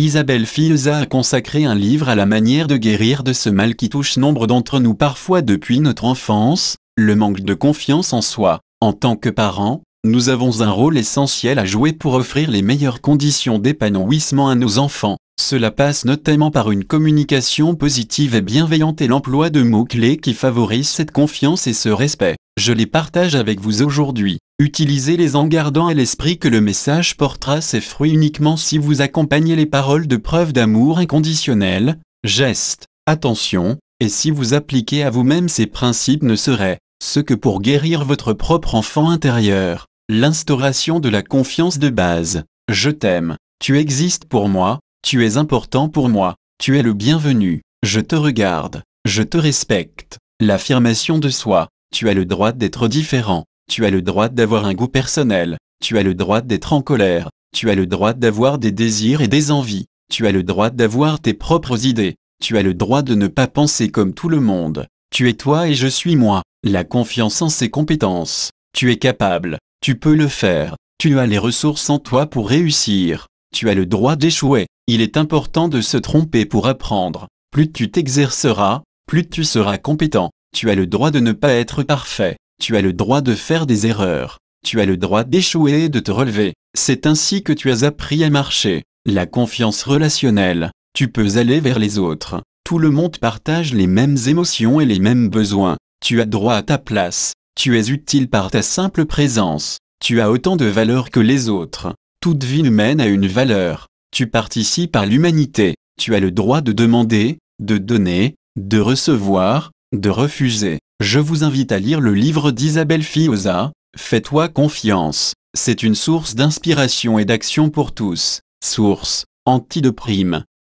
Isabelle Fiesa a consacré un livre à la manière de guérir de ce mal qui touche nombre d'entre nous parfois depuis notre enfance, le manque de confiance en soi. En tant que parents, nous avons un rôle essentiel à jouer pour offrir les meilleures conditions d'épanouissement à nos enfants. Cela passe notamment par une communication positive et bienveillante et l'emploi de mots-clés qui favorisent cette confiance et ce respect. Je les partage avec vous aujourd'hui. Utilisez-les en gardant à l'esprit que le message portera ses fruits uniquement si vous accompagnez les paroles de preuves d'amour inconditionnel, gestes, attention, et si vous appliquez à vous-même ces principes ne serait ce que pour guérir votre propre enfant intérieur. L'instauration de la confiance de base. Je t'aime, tu existes pour moi, tu es important pour moi, tu es le bienvenu, je te regarde, je te respecte. L'affirmation de soi, tu as le droit d'être différent, tu as le droit d'avoir un goût personnel, tu as le droit d'être en colère, tu as le droit d'avoir des désirs et des envies, tu as le droit d'avoir tes propres idées, tu as le droit de ne pas penser comme tout le monde, tu es toi et je suis moi. La confiance en ses compétences, tu es capable, tu peux le faire, tu as les ressources en toi pour réussir, tu as le droit d'échouer, il est important de se tromper pour apprendre, plus tu t'exerceras, plus tu seras compétent, tu as le droit de ne pas être parfait, tu as le droit de faire des erreurs, tu as le droit d'échouer et de te relever, c'est ainsi que tu as appris à marcher. La confiance relationnelle, tu peux aller vers les autres, tout le monde partage les mêmes émotions et les mêmes besoins. Tu as droit à ta place, tu es utile par ta simple présence, tu as autant de valeur que les autres, toute vie humaine a une valeur, tu participes à l'humanité, tu as le droit de demander, de donner, de recevoir, de refuser. Je vous invite à lire le livre d'Isabelle Fiesa, Fais-toi confiance, c'est une source d'inspiration et d'action pour tous, source, anti-déprime.